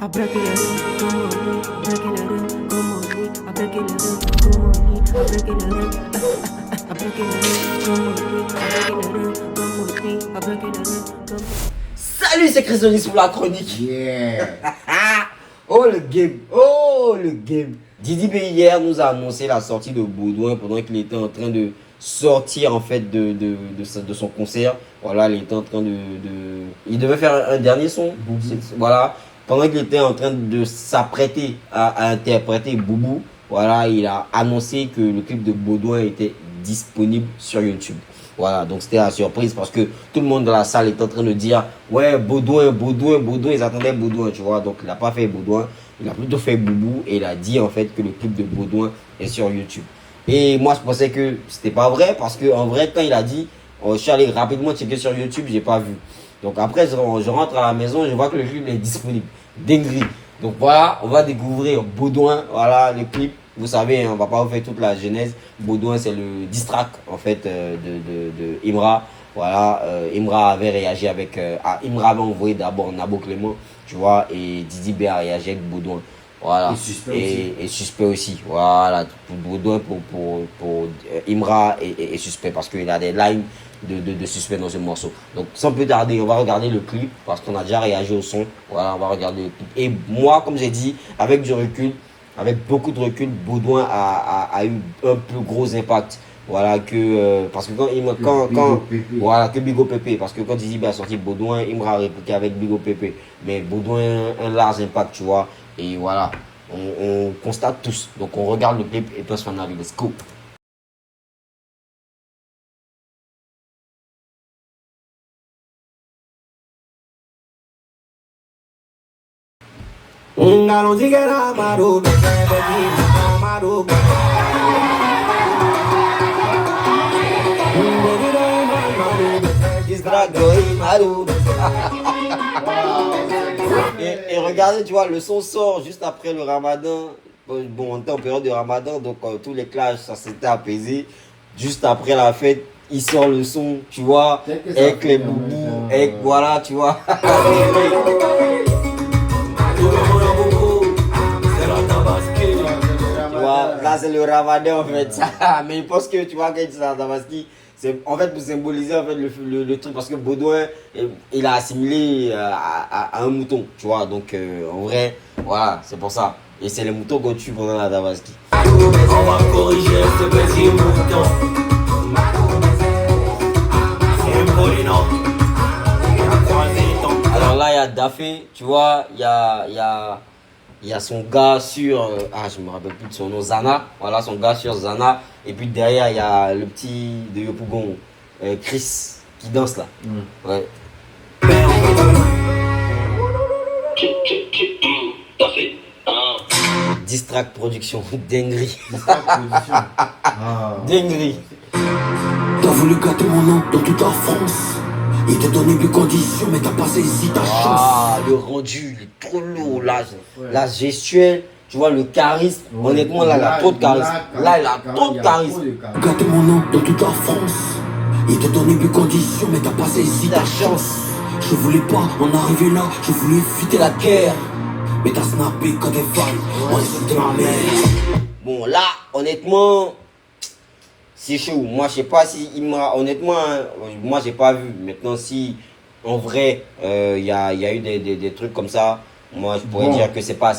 Salut, c'est Christonis pour la chronique. Yeah. Oh le game, oh le game. Didi B hier nous a annoncé la sortie de Baudouin pendant qu'il était en train de sortir en fait de son concert. Voilà, il était en train il devait faire un dernier son. Voilà, pendant qu'il était en train de s'apprêter à interpréter Boubou, voilà, il a annoncé que le clip de Baudouin était disponible sur YouTube. Voilà, donc c'était la surprise parce que tout le monde dans la salle est en train de dire ouais, Baudouin, Baudouin, Baudouin, ils attendaient Baudouin, tu vois. Donc il n'a pas fait Baudouin, il a plutôt fait Boubou et il a dit en fait que le clip de Baudouin est sur YouTube. Et moi je pensais que c'était pas vrai parce que en vrai, quand il a dit, je suis allé rapidement checker sur YouTube, j'ai pas vu. Donc après, je rentre à la maison, je vois que le clip est disponible. Dinguerie. Donc voilà, on va découvrir Baudouin, voilà le clip. Vous savez, on va pas vous faire toute la genèse. Baudouin, c'est le diss track en fait de Imra. Voilà, Imra avait réagi avec. Imra avait envoyé d'abord Nabo Clément, tu vois, et Didi B a réagi avec Baudouin. Voilà. Et Suspect aussi. Voilà, Baudouin pour Imra et Suspect parce qu'il a des lines de Suspect dans ce morceau. Donc sans plus tarder, on va regarder le clip parce qu'on a déjà réagi au son. Voilà, on va regarder le clip. Et moi, comme j'ai dit, avec du recul, avec beaucoup de recul, Baudouin a eu un plus gros impact. Voilà, parce que voilà, que Bigo Pépé. Parce que quand Didi a sorti Baudouin, il m'a répliqué avec Bigo Pépé. Mais Baudouin a un large impact, tu vois. Et voilà, on constate tous. Donc on regarde le clip et puis on se fait un avis. Let's go. Et regardez, tu vois, le son sort juste après le ramadan. Bon, on était en période de ramadan, donc tous les clashs, ça s'était apaisé. Juste après la fête, il sort le son, tu vois, avec les boubous, avec voilà, tu vois. Tu vois, là c'est le ramadan en fait. Mais je pense que tu vois, quand il dit ça, Tabaski, c'est en fait pour symboliser en fait le truc parce que Baudouin il a assimilé à un mouton, tu vois. Donc en vrai, voilà, c'est pour ça. Et c'est les moutons qu'on tue pendant la Tabaski. On va corriger ce petit mouton. Alors là, il y a Dafé, tu vois, il y a son gars sur. Je me rappelle plus de son nom, Zana. Voilà, son gars sur Zana. Et puis derrière, il y a le petit de Yopougon, Chris, qui danse là. Ouais. Distract Production, dinguerie. Dinguerie. T'as voulu gâter mon nom dans toute la France. Il t'a donné plus conditions, mais t'as pas saisi ta chance. Le rendu, il est trop lourd. La gestuelle, tu vois, le charisme. Honnêtement, là, il a trop de charisme. Là, il a trop de charisme. Gâter mon nom dans toute la France. Il t'a donné plus conditions, mais t'as pas saisi ta chance. Je voulais pas en arriver là, je voulais éviter la guerre. Mais t'as snappé quand t'es fan, on insultait ma mère. Bon, là, honnêtement, c'est chaud. Moi, je sais pas si il m'a. Honnêtement, moi, j'ai pas vu. Maintenant, si en vrai, il y a eu des trucs comme ça, moi, je pourrais dire que c'est pas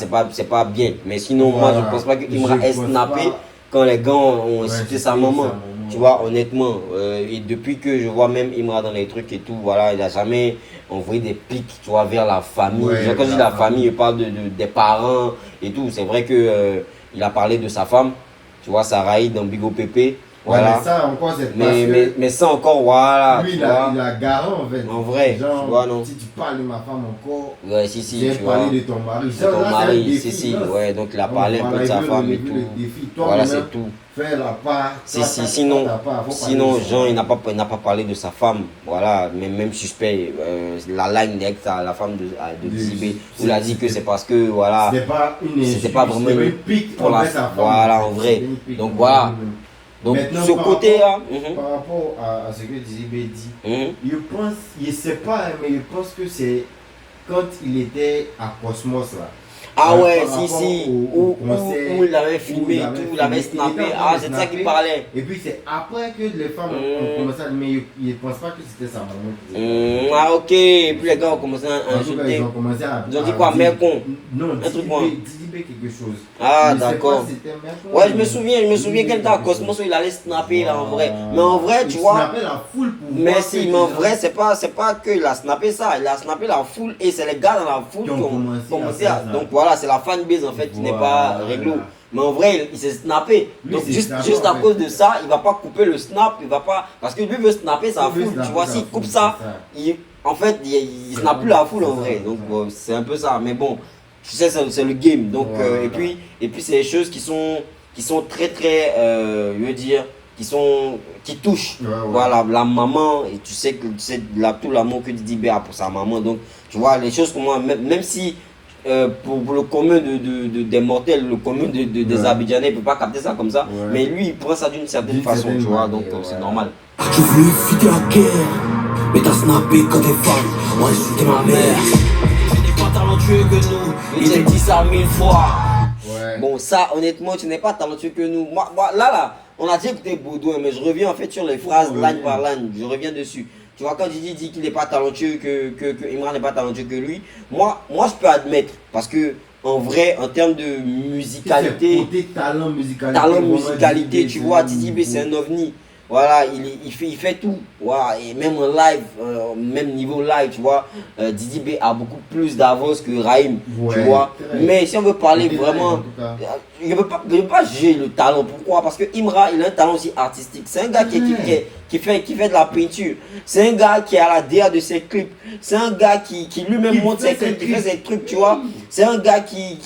bien. Mais sinon, moi, je pense pas qu'il m'a snappé quand les gars ont insulté sa maman. Tu vois, honnêtement, et depuis que je vois même Imra dans les trucs et tout, voilà, il a jamais envoyé des pics, tu vois, vers la famille. Quand je dis la famille, il parle des parents et tout. C'est vrai que il a parlé de sa femme, tu vois, Sarah dans Bigo Pépé. Voilà. Mais ça encore, c'est mais ça encore, voilà. Lui, il a garant en fait. En vrai, genre, tu vois, non. Si tu parles de ma femme encore, ouais, si, j'ai parlé de ton mari. De ton mari, si, ouais, donc il a parlé un peu de sa femme et tout. Voilà, c'est tout. Faire la part. Sinon, Jean, il n'a pas parlé de sa femme. Voilà, même Suspect, la line avec la femme de Dizibé, il a dit que c'est parce que, voilà, c'était pas vraiment une pique pour la femme. Voilà, en vrai. Donc voilà. Donc maintenant, ce côté-là, par rapport à ce que Dizibé dit, je pense, je sais pas, mais je pense que c'est quand il était à Cosmos là. Ah ouais, Par si, rapport si, au concert, où il avait filmé, tout, il avait filmé. snappé. Il était en train Ah, de c'est de ça snapper. qu'il parlait. Et puis c'est après que les femmes ont commencé à mais ils ne pensent pas que c'était sa maman qui faisait. Ah ok, et puis les gars ont commencé à En tout cas, insulter. ils ont commencé à. Ils ont dit quoi, mère con? Non, Un truc quoi? Didibé quelque chose. Ah Je sais pas d'accord. si c'était mère con, Ouais, je mais me souviens qu'elle était à Cosmos où il allait snapper là en vrai. Mais en vrai, tu il vois. snappait la foule pour Mais voir si, que mais en les vrai, gens c'est pas qu'il a snappé ça, il a snappé la foule et c'est les gars dans la foule Qui ont qui ont commencé commencé à à. faire ça. Donc voilà, c'est la fanbase en fait qui n'est pas Voilà. réglo. Mais en vrai, il s'est snappé. Lui, Donc il s'est snappé, juste en à fait. cause de ça, il va pas couper le snap, il va pas. Parce que lui veut snapper sa Il veut foule, tu snapper vois, sa s'il foule, coupe c'est ça, ça. en fait, il snappe plus la foule en vrai. Donc c'est un peu ça. Mais bon, tu sais, c'est le game. Donc, Voilà. et puis c'est des choses qui sont très très, je veux dire, qui touchent. Ouais, ouais. Voilà, la maman, et tu sais que tout l'amour que Didi B a pour sa maman. Donc, tu vois, les choses comme moi, même si pour le commun des mortels, le commun des Ouais. Abidjanais, il ne peut pas capter ça comme ça. Ouais. Mais lui, il prend ça d'une certaine façon, tu vois. Donc, c'est normal. Je voulais éviter la guerre, mais t'as snappé quand t'es fan. Moi, c'était ma mère. Tu n'es pas talentueux que nous. Il t'a dit ça 1000 fois. Ouais. Bon, ça, honnêtement, tu n'es pas talentueux que nous. Moi, là, on a déjà écouté Baudouin, mais je reviens en fait sur les phrases Oui. line par line. Je reviens dessus. Tu vois, quand Didi dit qu'il n'est pas talentueux, que Imran n'est pas talentueux que lui, moi, je peux admettre. Parce que, en vrai, en termes de musicalité, Côté talent musicalité, tu vois, Didi B, c'est un ovni. Voilà, il fait tout. Voilà, et même en live, même niveau live, tu vois, Didi B a beaucoup plus d'avance que Raïm, tu Ouais, vois. très. Mais si on veut parler Côté vraiment, live, en tout cas. je ne peux pas juger le talent. Pourquoi? Parce que Imra, il a un talent aussi artistique. C'est un gars qui fait de la peinture. C'est un gars qui a la DA de ses clips. C'est un gars qui lui-même monte ses clips, qui fait ses trucs, tu vois. C'est un gars qui,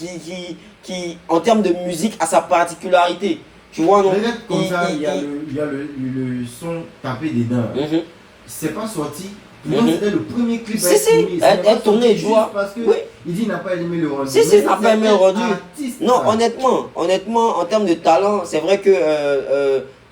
en termes de musique, a sa particularité. Tu vois, non? Regarde comme ça, il y a le son tapé dedans. Mhm. C'est pas sorti. Pour moi, c'était le premier clip à Si, être si, tourné. elle C'est pas tournée, sorti tu vois. juste parce que Oui. il dit qu'il n'a pas aimé le rendu. Si, il n'a pas aimé le rendu. Artiste, Non, ça. honnêtement, en termes de talent, c'est vrai que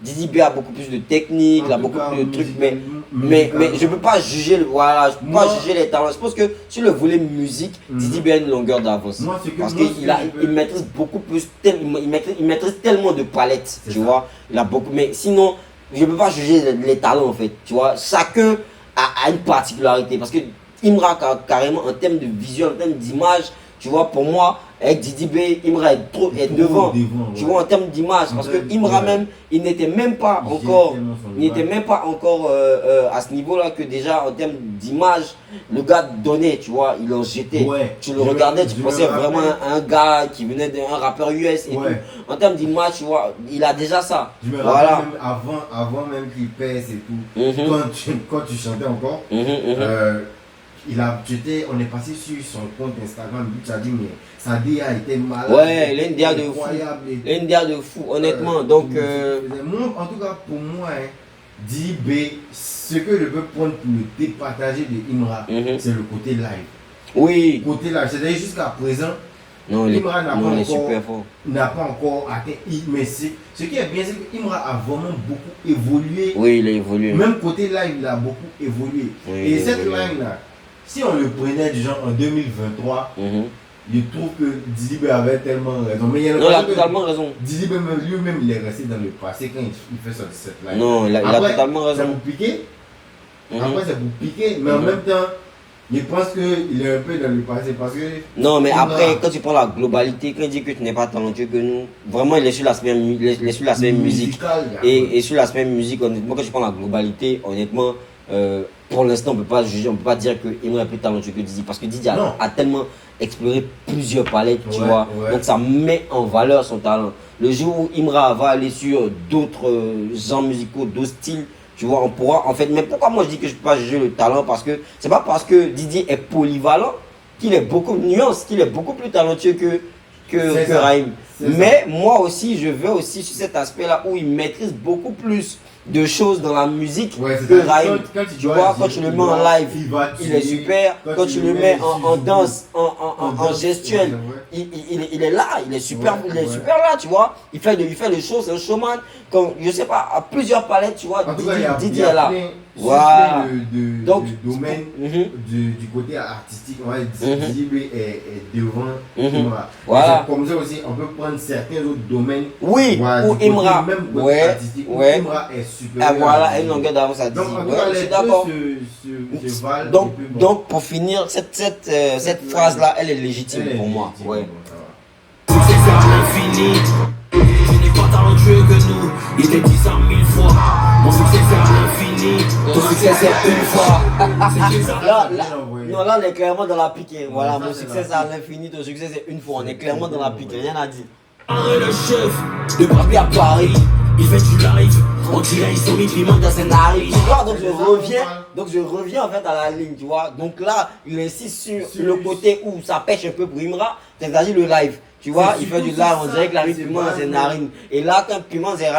Didi B a beaucoup plus de technique, il a En tout beaucoup cas, plus de trucs, musicalement. mais je peux pas juger, voilà, je peux pas Moi- juger les talents. Je pense que sur le volet musique, Didi B a une longueur d'avance. Moi, ce que- Parce moi, ce qu'il que je peux- il maîtrise beaucoup plus, il maîtrise tellement de palettes, C'est tu ça. vois. Il a beaucoup, mais sinon, je peux pas juger les talents en fait, tu vois. Chacun a une particularité. Parce que Imra, carrément, en termes de vision, en termes d'image, tu vois, pour moi, avec Didi B, Imra est Trop devant. devant, Tu ouais. vois, en termes d'image, parce que Ouais. Imra même, il n'était même pas Il encore, gère tellement son il n'était image. même pas encore à ce niveau-là que déjà en termes d'image, le gars donnait, tu vois, il en jetait. Ouais. Tu le Je me- regardais, tu je me pensais rappelle. vraiment à un gars qui venait d'un rappeur US et Ouais. tout. En termes d'image, tu vois, il a déjà ça. Je me Voilà. rappelle même avant même qu'il pèse et tout. Mhm. Quand tu chantais encore, Mhm, mhm. on est passé sur son compte Instagram, tu as dit mais sa DA était malade. Ouais, il a une DA de fou. incroyable et Il a une DA de fou, honnêtement. Donc, moi, en tout cas, pour moi, hein, DB, ce que je peux prendre pour le départager de Imra, Mhm. c'est le côté live. oui. Côté live, c'est-à-dire jusqu'à présent, Non, il est, Imra n'a non, il est pas encore- super fort. n'a pas encore atteint. Mais ce qui est bien, c'est que Imra a vraiment beaucoup évolué. Oui, il a évolué. Même côté live, il a beaucoup évolué. Oui, Et il a cette évolué. ligne-là, si on le prenait du genre en 2023, Mhm. je trouve que Didi B avait tellement raison. Mais il y a Non, il a que totalement raison. Didi B lui-même, il est resté dans le passé quand il fait sortir cette ligne. Non, il a Après, totalement c'est raison. pour piquer. Mhm. Après, c'est pour piquer. Mais en Mhm. même temps, je pense qu'il est un peu dans le passé parce que. Non, mais Imra- après, quand tu prends la globalité, quand il dit que tu n'es pas talentueux que nous, vraiment, il est sur l'aspect il est sur l'aspect musique. musical, il y a- Et sur l'aspect musique, honnêtement, quand tu prends la globalité, honnêtement, pour l'instant, on peut pas juger, on peut pas dire que Imra est plus talentueux que Didi. Parce que Didi Non. a tellement exploré plusieurs palettes, tu Ouais, vois. ouais. Donc ça met en valeur son talent. Le jour où Imra va aller sur d'autres genres musicaux, d'autres styles, tu vois, on pourra en fait. Mais pourquoi moi je dis que je ne peux pas juger le talent? Parce que c'est pas parce que Didi est polyvalent qu'il est beaucoup de nuances, qu'il est beaucoup plus talentueux C'est que ça. Raïm. C'est ça. Mais moi aussi, je veux aussi sur cet aspect-là où il maîtrise beaucoup plus de choses dans la musique Ouais, c'est que ça. Raïm. Quand Tu vois, quand tu le mets en live, il est super. Quand tu le mets en danse, en gestuel, il est là, il est super, Ouais, il est ouais. super là, tu vois. Il fait les choses, c'est un showman. Comme, je sais pas, à plusieurs palettes, tu vois, En tout cas, il y a, Didi il y a est là. Voilà. Donc, du domaine du côté artistique, on va dire Didi est devant Imra. Voilà. Comme ça aussi, on peut prendre certains autres domaines. Oui, voilà, où Imra, même Imra est supérieur. Ah, voilà, une longueur d'avance à Didi. Je suis d'accord. Donc, pour finir, cette phrase-là, elle est légitime pour moi. Ouais. Succès c'est à l'infini. Tu n'es pas talentueux que nous. Il t'est dit ça 1000 fois. Mon succès c'est à l'infini. Ton succès c'est une fois. Là, on est clairement dans la piquée. Voilà, mon succès c'est à l'infini. Ton succès c'est une fois. On est clairement dans la piquée. Rien à dire. Un le chef de Paris à Paris. Il fait du live. On dirait ils sont mis piment dans ses narines. Tu vois, donc je reviens en fait à la ligne, tu vois. Donc là, il insiste sur le côté où ça pêche un peu pour Imra. C'est-à-dire le live. Tu vois, il fait du live, on dirait que la piment dans ses narines. Et là, quand piment dans ses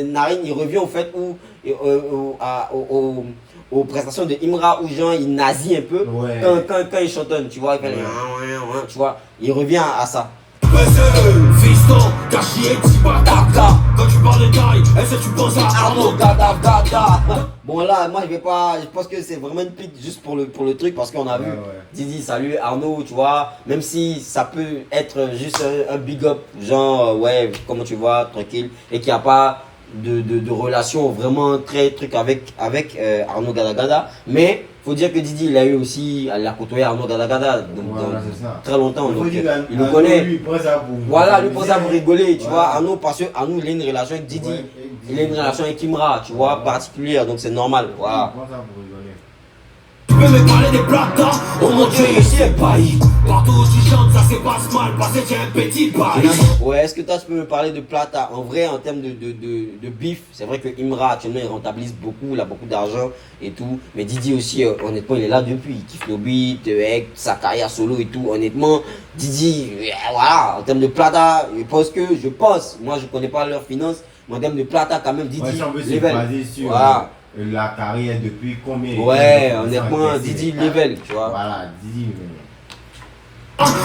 narines, il revient au fait où aux prestations de Imra où genre il nazie un peu quand il chantonne, tu vois, il fait tu vois, il revient à ça. Fiston, Kachi et Tibakaka. Quand tu parles de taille, est-ce que tu penses à Arnaud Gada Gada? Bon là, moi je pense que c'est vraiment une pique juste pour le truc parce qu'on a vu Didi, salut Arnaud, tu vois, même si ça peut être juste un big up, genre comment tu vois, tranquille, et qu'il n'y a pas de relation vraiment très truc avec Arnaud Gada Gada, mais faut dire que Didi il a eu aussi, il a côtoyé Arnaud Gada Gada donc très longtemps, donc il le connaît. Lui prend ça pour rigoler, tu vois. Arnaud, parce que Arnaud il a une relation avec Didi, il a une relation avec Imra, tu vois, particulière, donc c'est normal, voilà. Tu peux me parler des plata? Oh mon dieu, ici est paillis. Partout où tu chantes, ça se passe mal parce que tu es un petit paillis. Ouais, est-ce que toi tu peux me parler de plata? En vrai, en termes de bif, c'est vrai que Imra actuellement il rentabilise beaucoup, il a beaucoup d'argent et tout. Mais Didi aussi, honnêtement, il est là depuis. Il kiffe nos beats, avec sa carrière solo et tout. Honnêtement, Didi, voilà, en termes de plata, je pense, moi je connais pas leurs finances, mais en termes de plata, quand même, Didi, voilà. La carrière depuis combien? Ouais, honnêtement, Didi level, tu vois. Voilà, Didi level.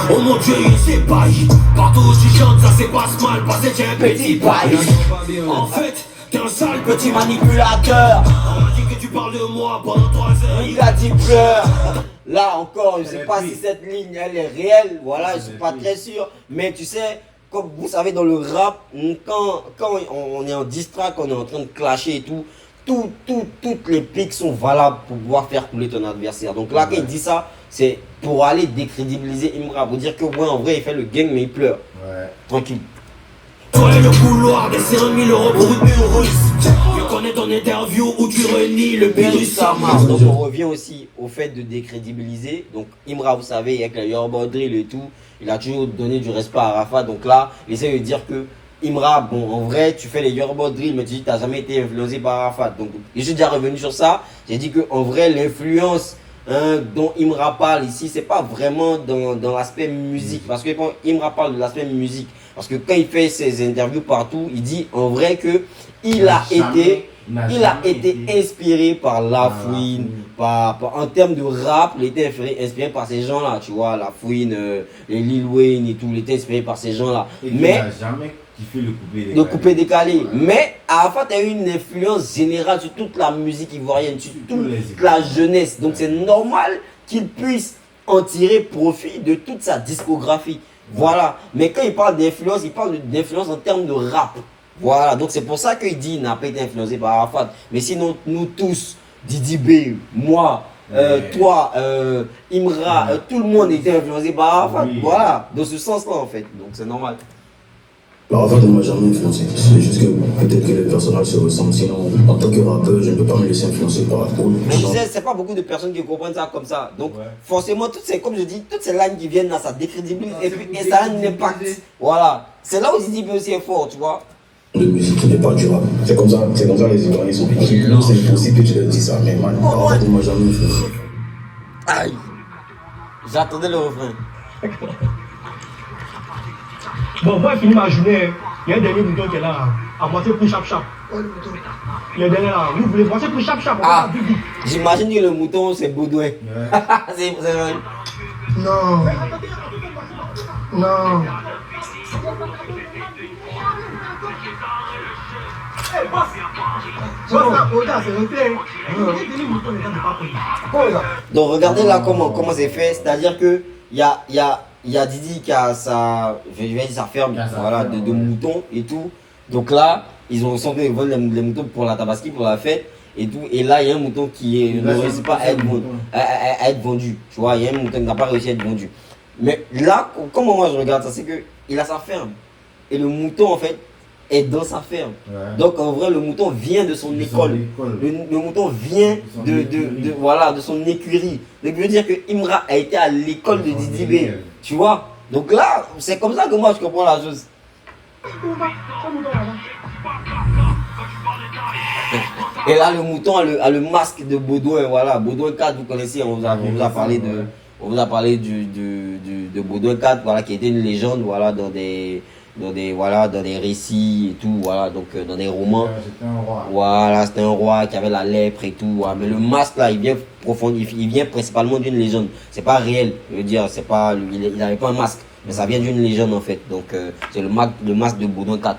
Oh mon dieu, c'est paillis. Partout où tu chantes, ça se passe mal parce que tu es un petit paillis. En fait, t'es un sale petit manipulateur. On m'a dit que tu parles de moi pendant 3 heures. Il a dit pleure. Là encore, je sais pas si cette ligne elle est réelle, voilà, je suis pas très sûr. Mais tu sais, comme vous savez dans le rap, quand on est en diss track, on est en train de clasher et tout, toutes les piques sont valables pour pouvoir faire couler ton adversaire. Donc là, quand il dit ça, c'est pour aller décrédibiliser Imra, pour dire que ouais, en vrai, il fait le gang, mais il pleure. Ouais. Tranquille. Toi et le couloir des 5000 € pour une mule russe. Je connais ton interview où tu renies le virus. Donc on revient aussi au fait de décrédibiliser. Donc Imra, vous savez, avec la Yoruba Drill et tout, il a toujours donné du respect à Arafat. Donc là, il essaie de dire que Imra, bon, en vrai, tu fais les Yoruba Drill, mais tu dis que tu n'as jamais été influencé par Arafat. Donc, je suis déjà revenu sur ça. J'ai dit que en vrai, l'influence dont Imra parle ici, c'est pas vraiment dans l'aspect musique. Parce que quand Imra parle de l'aspect musique, parce que quand il fait ses interviews partout, il dit en vrai que il a été inspiré par La Fouine, en termes de rap, il était inspiré par ces gens-là, tu vois, La Fouine, les Lil Wayne et tout, il était inspiré par ces gens-là. Mais qui fait le coupé décalé. Mais Arafat a eu une influence générale sur toute la musique ivoirienne, sur toute la jeunesse. Donc c'est normal qu'il puisse en tirer profit de toute sa discographie. Voilà. Mais quand il parle d'influence, il parle d'influence en termes de rap. Voilà. Donc c'est pour ça qu'il dit qu'il n'a pas été influencé par Arafat. Mais sinon, nous tous, Didi B, moi, toi, Imra, tout le monde était influencé par Arafat. Voilà. Dans ce sens-là en fait. Donc c'est normal. Arafat ne m'a jamais influencé, c'est juste que peut-être que les personnages se ressemblent, sinon en tant que rappeur, je ne peux pas me laisser influencer par la foule. Mais tu sais, c'est pas beaucoup de personnes qui comprennent ça comme ça. Donc forcément, comme je dis, toutes ces lignes qui viennent là, ça décrédibilise et ça a un impact. Voilà. C'est là où Didi B aussi est fort, tu vois. De musique qui n'est pas durable. C'est comme ça les Ivoiriens sont petits. C'est impossible que tu leur dis ça, mais man, Arafat ne m'a jamais influencé. Aïe. J'attendais le refrain. Bon, moi, je finis ma journée. Il y a un dernier bouton qui est là, à moitié pour chap-chap. Il y a un dernier là, vous voulez moitié pour chap-chap. J'imagine que le mouton, c'est Baudouin. C'est vrai. Non. Non. Donc regardez là comment c'est fait, c'est-à-dire que il y a Didi qui a je vais dire sa ferme, voilà, de moutons et tout. Donc là, ils veulent les moutons pour la tabaski, pour la fête et tout. Et là, il y a un mouton qui ne réussit pas à être vendu. Tu vois, il y a un mouton qui n'a pas réussi à être vendu. Mais là, comment moi je regarde ça, c'est que il a sa ferme. Et le mouton, en fait, est dans sa ferme. Ouais. Donc en vrai, le mouton vient de son école. Le mouton vient de son écurie. Donc je veux dire que Imra a été à l'école de Didi B. Tu vois? Donc là, c'est comme ça que moi je comprends la chose. Et là, le mouton a le masque de Baudouin. Voilà, Baudouin 4, vous connaissez, on vous a parlé de Baudouin 4, voilà, qui était une légende, voilà, dans des récits et tout, voilà, donc dans des romans. C'était un roi. Voilà, c'était un roi qui avait la lèpre et tout. Voilà. Mais le masque là, il vient principalement d'une légende. C'est pas réel, je veux dire, c'est pas, il n'avait pas un masque, mais ça vient d'une légende en fait. Donc c'est le masque de Baudouin 4.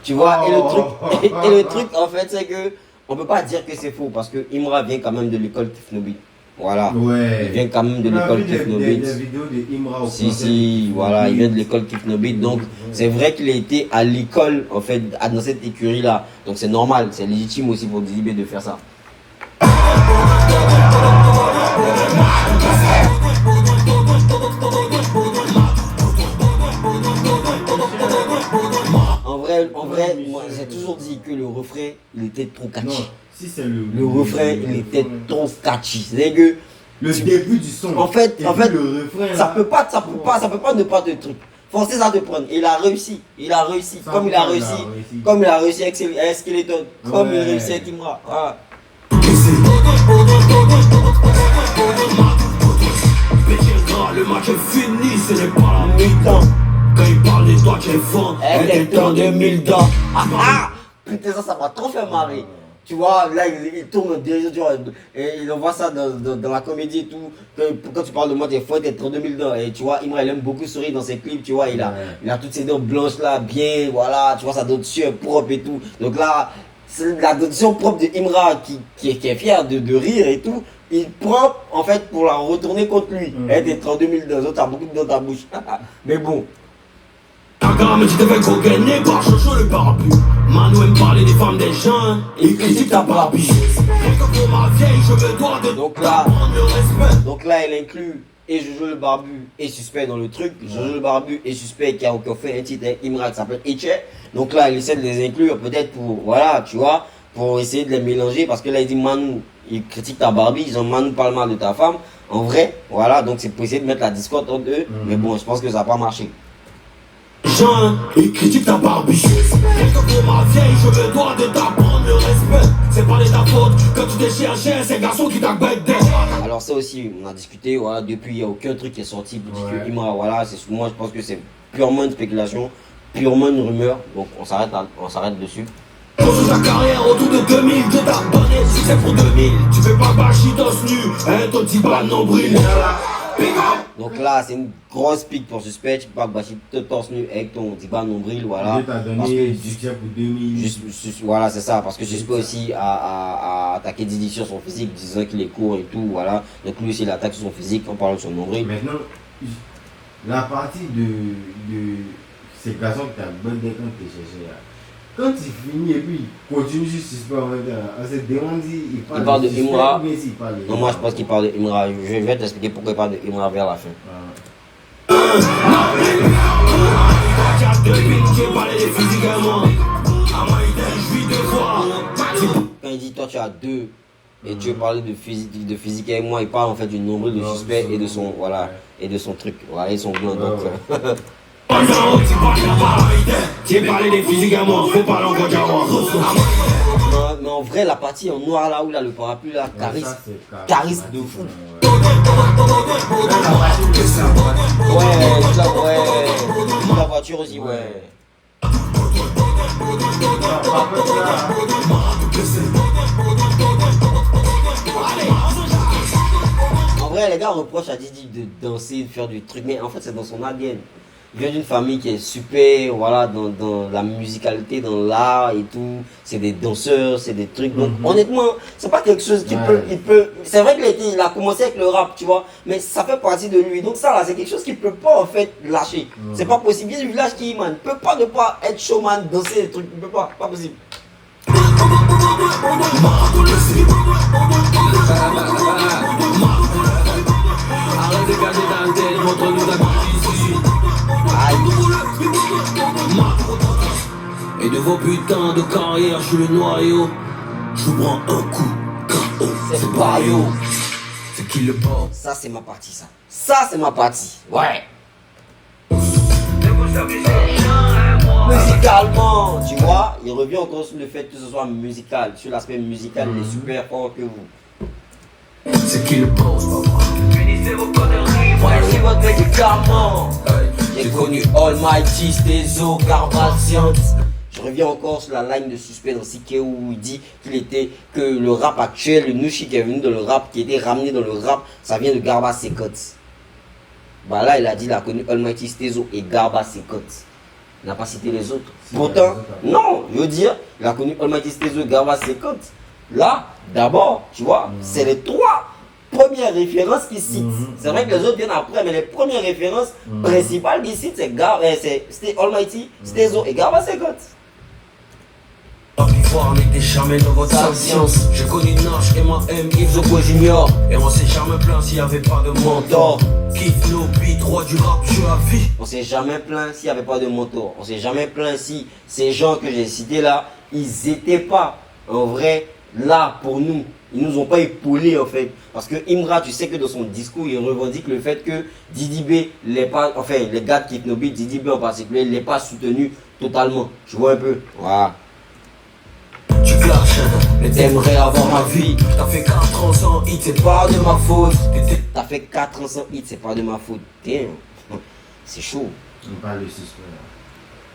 Tu vois, et le truc en fait, c'est que on peut pas dire que c'est faux parce que Imra vient quand même de l'école Tifnobit. Voilà. Ouais. Il vient quand même de l'école Tifnobit. Des vidéos de Imra au Si, voilà, il vient de l'école Tifnobit. Donc, c'est vrai qu'il a été à l'école, en fait, dans cette écurie-là. Donc, c'est normal, c'est légitime aussi pour Didi B de faire ça. En vrai, moi j'ai toujours dit que le refrain il était trop catchy. Non, si c'est le refrain il était trop catchy. C'est que le début du son. En fait, le refrain, ça peut pas ne pas de truc. Forcer ça de prendre. Il a réussi. Comme il a réussi avec Skeleton. Comme il a réussi avec Imra. Voilà. Le match est fini, ce n'est pas la mi-temps. Quand il parle de toi, tu es fond. Elle est en 2000 dents. Putain, ça m'a trop fait marrer. Tu vois, là, il tourne déjà, tu vois, et il envoie ça dans la comédie et tout. Quand tu parles de moi, t'es fou, t'es en 2000 dents. Et tu vois, Imra, il aime beaucoup sourire dans ses clips, tu vois, il a toutes ses dents blanches là, bien, voilà, tu vois, sa dentition est propre et tout. Donc là, c'est la dentition propre de Imra qui est fier de rire et tout. Il prend en fait pour la retourner contre lui. Elle est en 2002, t'as beaucoup de dans ta bouche. Mais bon. Ta gamme, tu te fais coquiner par Chocho le parapluie. Manu aime parler des femmes des gens. Il critique ta barbie. Pour ma vieille, je me dois de donc là, elle inclut et Jojo le barbu et Suspect dans le truc. Jojo le barbu et Suspect qui a fait un titre avec Imra qui s'appelle Eche. Donc là, il essaie de les inclure peut-être pour, voilà, tu vois, pour essayer de les mélanger. Parce que là, il dit Manu, il critique ta Barbie, ils ont Manu parle mal de ta femme. En vrai, voilà, donc c'est pour essayer de mettre la discorde entre eux. Mais bon, je pense que ça n'a pas marché. Jean, il critique ta Barbie. Rien que pour ma vieille, je me dois de t'apprendre le respect. C'est pas de ta faute quand tu t'es cherché, c'est garçon qui t'a bête. Alors ça aussi, on a discuté, voilà, depuis il n'y a aucun truc qui est sorti pour dire que Imra, voilà, moi je pense que c'est purement une spéculation, purement une rumeur, donc on s'arrête dessus. Construis ta carrière autour de 2000, je t'abonne, succès pour 2000. Tu fais pas bâcher torse nu, ton petit bas nombril. Donc là, c'est une grosse pique pour Suspect, tu peux pas bâcher torse nu avec ton petit bas nombril, voilà. Parce que succès pour 2000. Voilà, c'est ça, parce que Suspect aussi a attaqué Didi sur son physique, disant qu'il est court et tout, voilà. Donc lui aussi, il attaque sur son physique en parlant de son nombril. Maintenant, la partie de ces garçons que tu as bonne quand tu es cherché là. Quand il finit et puis il continue juste Suspect en même temps, on se demande s'il parle de Imra. Non, moi je pense qu'il parle de Imra. Je vais t'expliquer pourquoi il parle de Imra vers la fin. Quand il dit toi tu as deux et tu veux parler de physique avec moi, il parle en fait du nombril de Suspect et de son voilà et de son truc. Voilà, ils sont blancs donc. Tu parlais des physiques à moi, faut pas l'envoyer à moi. Mais en vrai, la partie en noir là où là, le parapluie là, charisme de fou. La voiture aussi, ouais. En vrai, les gars, gens reprochent à Didi de danser, de faire du truc, mais en fait c'est dans son ADN. Il vient d'une famille qui est super, voilà, dans la musicalité, dans l'art et tout. C'est des danseurs, c'est des trucs. Donc, honnêtement, c'est pas quelque chose qui peut. C'est vrai qu'il a commencé avec le rap, tu vois, mais ça fait partie de lui. Donc, ça, là, c'est quelque chose qu'il peut pas, en fait, lâcher. C'est pas possible. Il y a du village qui, man, peut pas ne pas être showman, danser des trucs. Il peut pas possible. Arrête de cacher ta tête, montre-nous ta cuisine. Et de vos putains de carrière, je suis le noyau. Je vous prends un coup, KO, c'est Bayo. C'est qui le bord? Ça, c'est ma partie, ça. Ça, c'est ma partie. Ouais. Musicalement, tu vois, il revient encore sur le fait que ce soit musical. Sur l'aspect musical, il est super fort que vous. C'est qui le boss, papa? Voici votre médicament. J'ai connu Almighty, Stezo, Garbatian. Je reviens encore sur la ligne de Suspect dans CK où il dit que le rap actuel, le Nushi qui est venu dans le rap, qui a été ramené dans le rap, ça vient de Garba Sekot. Bah là, il a dit qu'il a connu Almighty, Stezo et Garba Sekot. Il n'a pas cité les autres. Pourtant, non, je veux dire, il a connu Almighty, Stezo et Garba Sekot. Là, d'abord, tu vois, c'est les trois premières références qu'il cite. C'est vrai que les autres viennent après, mais les premières références principales qu'il cite, c'est Almighty, Stezo et Garba Sekot. Voir n'était jamais dans votre science. J'ai connu Nash, M.A.M, Yves Zoko Junior. Et on s'est jamais plaint s'il n'y avait pas de mentor. Kiffe nos beats, roi du rap, je la vie. On s'est jamais plaint s'il n'y avait pas de mentor. On s'est jamais plaint si ces gens que j'ai cités là, ils étaient pas en vrai là pour nous. Ils nous ont pas épaulés en fait. Parce que Imra, tu sais que dans son discours, il revendique le fait que Didi B, les gars de Kiffe nos beats, Didi B en particulier, ne l'est pas soutenu totalement. Tu vois un peu. Voilà. Tu clashes, mais t'aimerais avoir ma vie. T'as fait 4 ans sans hit, c'est pas de ma faute. T'as fait 4 ans sans hit, c'est pas de ma faute. Damn. C'est chaud. Il parle de Suspect.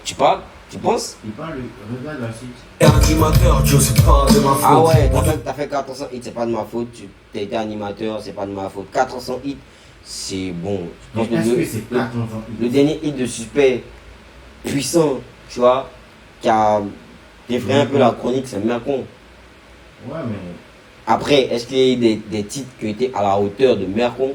Tu parles? Tu penses? Il parle, regarde la suite. Et animateur, Joe, c'est pas de ma faute. Ah ouais, t'as fait 4 ans sans hit, c'est pas de ma faute. T'as été animateur, c'est pas de ma faute. 4 ans sans hit, c'est bon. Je pense que le dernier hit de Suspect puissant, tu vois, qui a défrayé un peu la chronique, c'est Mercon. Ouais, mais. Après, est-ce qu'il y a eu des titres qui étaient à la hauteur de Mercon?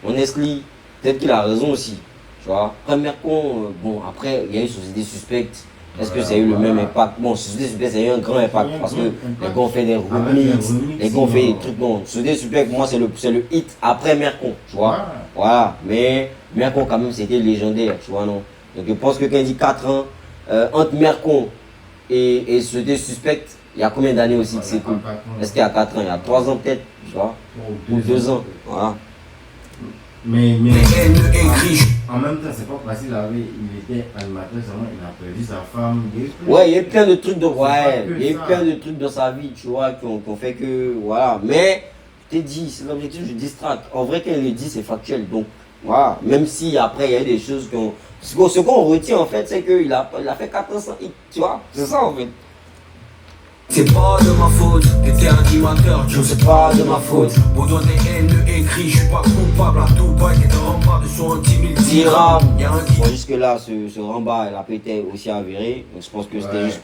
Honestly, peut-être qu'il a raison aussi. Tu vois, après Mercon, bon, après, il y a eu Société Suspecte. Est-ce que ça a eu le même impact? Bon, Société Suspecte, ça a eu un grand impact parce que les gars ont fait des remixes, les gars ont fait des trucs. Non, Société Suspecte, moi, c'est le hit après Mercon, tu vois. Voilà, mais Mercon, quand même, c'était légendaire, tu vois, non? Donc, je pense que quand il dit 4 ans, entre Mercon et Société Suspecte, il y a combien d'années aussi que c'est cool? Est-ce qu'il y a 4 ans? Il y a 3 ans peut-être, tu vois? Ou 2 ans, voilà. Mais écrit. En même temps, c'est pas facile à il était animateur, seulement il a perdu sa femme. Ouais, il y a eu plein de trucs plein de trucs dans sa vie, tu vois, qui ont fait que, voilà. Mais, je t'ai dit, c'est l'objectif, je distraque. En vrai, quand il le dit, c'est factuel. Donc, voilà. Même si après, il y a eu des choses qu'on. Ce qu'on retient, en fait, c'est qu'il a fait 4 ans sans hit, tu vois. C'est ça, en fait. C'est pas de ma faute, t'étais animateur, Joe, c'est pas de ma faute. Baudouin des haines écrit, je suis pas coupable à tout pas, qui te rend pas de son 10 000 dirhams. Bon, jusque là, ce Ramba, la paix était aussi avérée. Donc je pense que c'était juste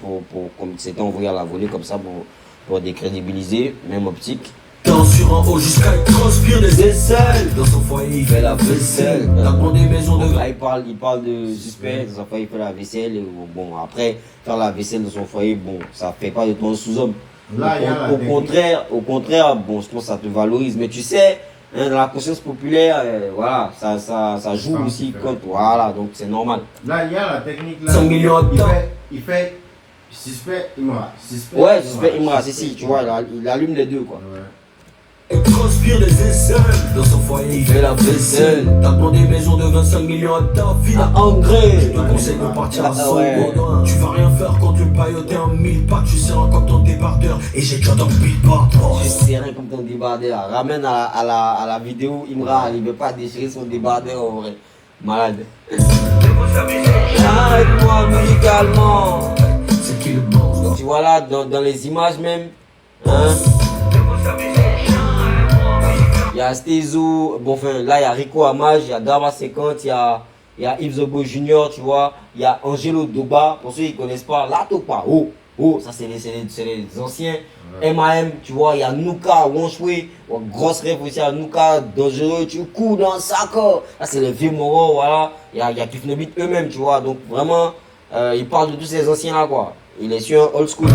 comme c'était envoyé à la volée comme ça pour décrédibiliser, même optique. Dans sur en haut jusqu'à transpire des aisselles. Dans son foyer il fait la vaisselle. Dans des maisons de là, il parle de Suspect, dans son foyer il fait la vaisselle. Et, bon, après, faire la vaisselle dans son foyer, bon, ça fait pas de toi un sous-homme. Au contraire, bon, je pense que ça te valorise. Mais tu sais, hein, dans la conscience populaire, voilà, ça joue aussi contre. Voilà, donc c'est normal. Là, il y a la technique là. 5 millions de temps. Il fait Suspect, Imra. Ouais, Suspect, Imra, c'est si, tu vois, il allume les deux, quoi. Ouais. Il transpire des aisselles. Dans son foyer il fait la vaisselle. T'as demandé maison de 25 millions à ta vie. À Angers. Je te conseille de partir à son Baudouin. Tu vas rien faire quand tu paillotais en 1000 packs. Tu seras comme ton débardeur. Et j'ai déjà dans le beatboard. Je sais rien comme ton débardeur. Ramène à la vidéo Imra, il veut pas déchirer son débardeur en vrai. Malade. Avec moi musicalement. C'est qui le boss? Donc tu vois là, dans les images même, hein, il y a Stezo, bon, enfin, là, il y a Rico Amage, il y a Gaba 50, il y a Yves Zobo Junior, tu vois, il y a Angelo Doba, pour ceux qui ne connaissent pas, La Topa, ça c'est les anciens. MAM, tu vois, il y a Nuka, Wonchwe, grosse rêve aussi à Nuka, Dangereux, tu couds dans le sac, là c'est les vieux moraux, voilà, il y a Kifnebit eux-mêmes, tu vois, donc vraiment, il parle de tous ces anciens là, quoi, il est sur un old school.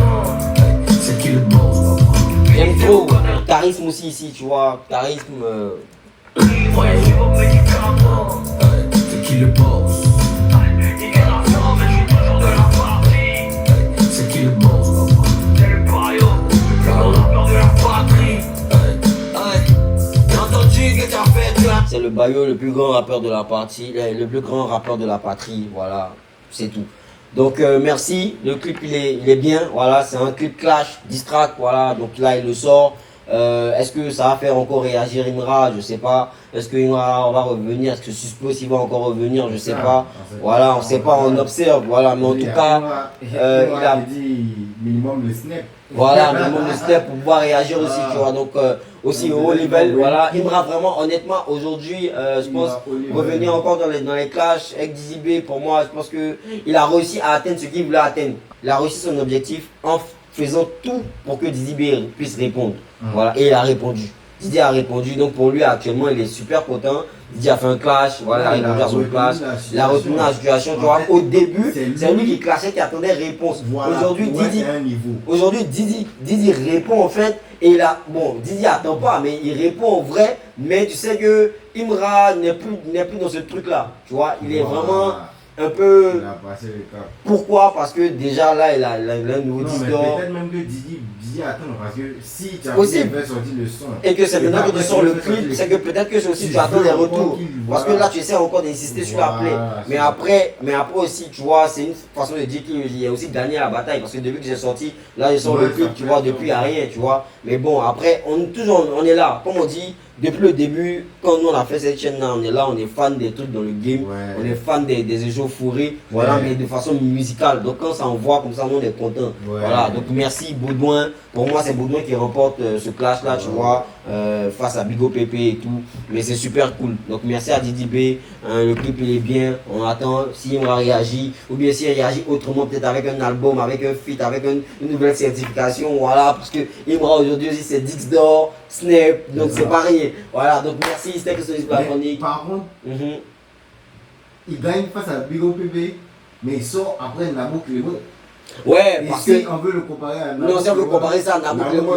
C'est qui le boss? J'aime trop, charisme aussi ici, tu vois, charisme. C'est qui le boss? C'est qui le boss? C'est le Bayo, le plus grand rappeur de la partie, le plus grand rappeur de la patrie, voilà, c'est tout. Donc merci, le clip il est bien, voilà, c'est un clip clash, distract, voilà, donc là il le sort. Est-ce que ça va faire encore réagir Imra? Je sais pas. Est-ce que Imra va revenir? Est-ce que Suspos il va encore revenir? Je sais pas. Voilà, on sait pas, on observe, voilà, mais en tout cas, il a dit minimum le snap. voilà, minimum de step pour pouvoir réagir aussi, tu vois. Donc, aussi au haut level, voilà. Imra, vraiment, honnêtement, aujourd'hui, je pense, revenir encore dans les clashs avec Dizzy B, pour moi, je pense qu'il a réussi à atteindre ce qu'il voulait atteindre. Il a réussi son objectif en faisant tout pour que Dizzy B puisse répondre. Voilà, et il a répondu. Dizzy a répondu, donc pour lui, actuellement, il est super content. Dizzy a fait un clash, voilà, il a répondu à son clash. Il a retenu la situation, tu vois. Au début, c'est lui qui clashait, qui attendait réponse. Aujourd'hui, Dizzy répond en fait, et il a, bon, Dizzy attend pas, mais il répond en vrai, mais tu sais que Imra n'est plus dans ce truc-là, tu vois. Il est vraiment un peu. Il a passé le cap. Pourquoi? Parce que déjà là, il a un nouveau disque d'or. Peut-être même que Dizzy attend, parce que si tu as aussi fait sortir le son. Et que c'est maintenant que tu sors le clip, c'est que peut-être que aussi tu attends des retours. Parce que là, tu essaies encore d'insister sur la play. Mais après aussi, tu vois, c'est une façon de dire qu'il a aussi gagné la bataille. Parce que depuis que j'ai sorti, là, je sors le clip, tu vois, depuis il n'y a rien, tu vois. Mais bon, après, on est là. Comme on dit, depuis le début, quand nous on a fait cette chaîne-là, on est là, on est fan des trucs dans le game, on est fan des échauffourées, voilà, mais de façon musicale. Donc quand ça envoie comme ça, nous on est content. Voilà, donc merci Baudouin. Pour moi, c'est Baudouin qui remporte ce clash-là, tu vois, face à Bigo Pépé et tout. Mais c'est super cool. Donc merci à Didi B. Le clip il est bien. On attend s'il va réagir, ou bien s'il réagit autrement, peut-être avec un album, avec un feat, avec une nouvelle certification. Voilà, parce que Imra aujourd'hui aussi c'est Dix d'or, Snap, donc c'est pas rien. Voilà, donc merci, c'était que ce soit la chronique. Par contre, il gagne face à Bigo PB, mais il sort après Nabo Clément. Ouais, parce que. On veut le comparer à Nabo. Non, si on veut comparer ça à Nabo Clément,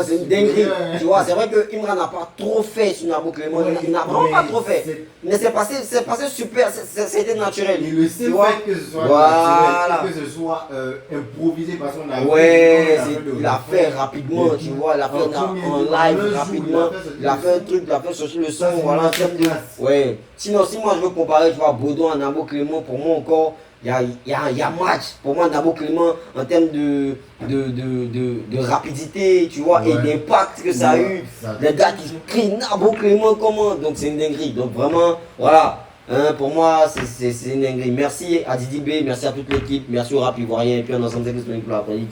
c'est une dinguerie. Tu vois, c'est vrai que Imra n'a pas trop fait sur Nabo Clément. Il n'a vraiment pas trop fait. Mais c'est passé super, c'était naturel. Et le seul fait que ce soit naturel, que ce soit improvisé parce qu'on a. Ouais, il a fait rapidement, tu vois, il a fait en live rapidement. Il a fait un truc, il a fait sortir le son, voilà, en termes de. Ouais. Sinon, si moi je veux comparer, tu vois, Baudouin à Nabo Clément, pour moi encore. Il y a match. Pour moi, Nabo Clément, en termes de rapidité, tu vois, et d'impact que ça a eu. Les gars qui crient Nabo Clément, comment? Donc c'est une dinguerie. Donc vraiment, voilà. Hein, pour moi, c'est une dinguerie. Merci à Didi B, merci à toute l'équipe, merci au rap ivoirien, et puis on est ensemble pour la chronique.